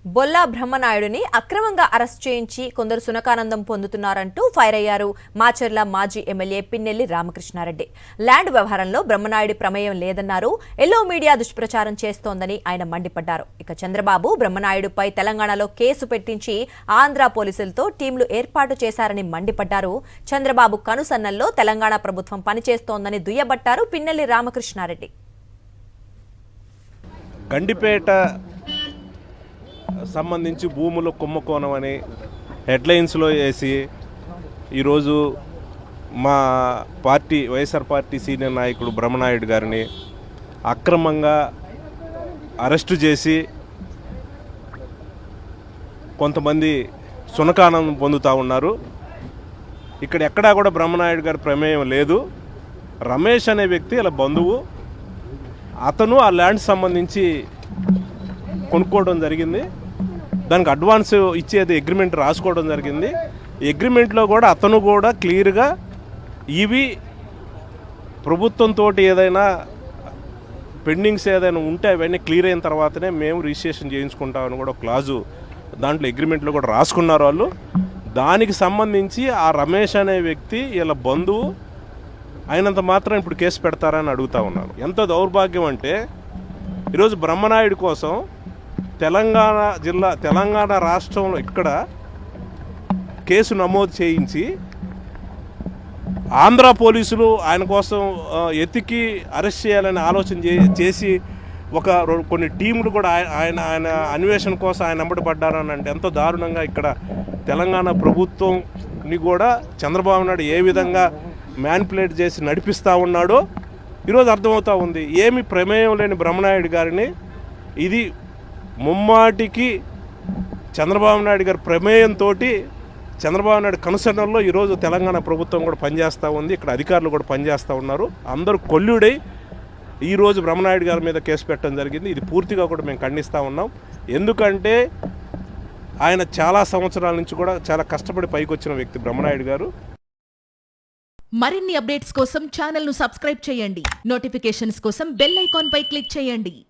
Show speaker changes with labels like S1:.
S1: బొల్లా బ్రహ్మనాయుడిని అక్రమంగా అరెస్ట్ చేయించి కొందరు సునకానందం పొందుతున్నారంటూ ఫైర్ అయ్యారు మాచర్ల మాజీ ఎమ్మెల్యే పిన్నెల్లి రామకృష్ణారెడ్డి. ల్యాండ్ వ్యవహారంలో బ్రహ్మనాయుడి ప్రమేయం లేదన్నారు. ఎల్లో మీడియా దుష్ప్రచారం చేస్తోందని ఆయన మండిపడ్డారు. ఇక చంద్రబాబు బ్రహ్మనాయుడుపై తెలంగాణలో కేసు పెట్టించి ఆంధ్ర పోలీసులతో టీంలు ఏర్పాటు చేశారని మండిపడ్డారు. చంద్రబాబు కనుసన్నల్లో తెలంగాణ ప్రభుత్వం పనిచేస్తోందని దుయ్యబట్టారు పిన్నెల్లి రామకృష్ణారెడ్డి.
S2: గండిపేట సంబంధించి భూముల కుంభకోణం అని హెడ్లైన్స్లో వేసి ఈరోజు మా పార్టీ వైఎస్ఆర్ పార్టీ సీనియర్ నాయకుడు బ్రహ్మనాయుడు గారిని అక్రమంగా అరెస్టు చేసి కొంతమంది సునకానందం పొందుతూ ఉన్నారు. ఇక్కడ ఎక్కడా కూడా బ్రహ్మనాయుడు గారి ప్రమేయం లేదు. రమేష్ అనే వ్యక్తి ఇలా బంధువు, అతను ఆ ల్యాండ్ సంబంధించి కొనుక్కోవడం జరిగింది. దానికి అడ్వాన్స్ ఇచ్చేది అగ్రిమెంట్ రాసుకోవడం జరిగింది. అగ్రిమెంట్లో కూడా అతను కూడా క్లియర్గా ఇవి ప్రభుత్వంతో ఏదైనా పెండింగ్స్ ఏదైనా ఉంటే అవన్నీ క్లియర్ అయిన తర్వాతనే మేము రిజిస్ట్రేషన్ చేయించుకుంటామని కూడా క్లాజు దాంట్లో అగ్రిమెంట్లో కూడా రాసుకున్నారు వాళ్ళు. దానికి సంబంధించి ఆ రమేష్ అనే వ్యక్తి ఇలా బంధువు అయినంత మాత్రం ఇప్పుడు కేసు పెడతారని అడుగుతూ ఉన్నాను. ఎంత దౌర్భాగ్యం అంటే ఈరోజు బ్రహ్మనాయుడు కోసం తెలంగాణ రాష్ట్రంలో ఇక్కడ కేసు నమోదు చేయించి ఆంధ్ర పోలీసులు ఆయన కోసం ఎతికి అరెస్ట్ చేయాలని ఆలోచన చేసి కొన్ని టీములు కూడా ఆయన అన్వేషణ కోసం ఆయన వెంబడిపడ్డారని అంటే ఎంతో దారుణంగా ఇక్కడ తెలంగాణ ప్రభుత్వంని కూడా చంద్రబాబు నాయుడు ఏ విధంగా మ్యానిపులేట్ చేసి నడిపిస్తూ ఉన్నాడో ఈరోజు అర్థమవుతూ ఉంది. ఏమి ప్రమేయం లేని బ్రహ్మనాయుడు గారిని ఇది ముమ్మాటికి చంద్రబాబు నాయుడు గారి ప్రమేయంతో చంద్రబాబు నాయుడు కనుసరణలో ఈరోజు తెలంగాణ ప్రభుత్వం కూడా పనిచేస్తూ ఉంది. ఇక్కడ అధికారులు కూడా పనిచేస్తూ ఉన్నారు. అందరూ కొల్లుడై ఈరోజు బ్రహ్మనాయుడు గారి మీద కేసు పెట్టడం జరిగింది. ఇది పూర్తిగా కూడా మేము ఖండిస్తూ ఉన్నాం. ఎందుకంటే ఆయన చాలా సంవత్సరాల నుంచి కూడా చాలా కష్టపడి పైకి వచ్చిన వ్యక్తి బ్రహ్మనాయుడు గారు.
S3: మరిన్ని అప్డేట్స్ కోసం ఛానల్ను సబ్స్క్రైబ్ చేయండి. నోటిఫికేషన్స్ కోసం బెల్ ఐకాన్ పై క్లిక్ చేయండి.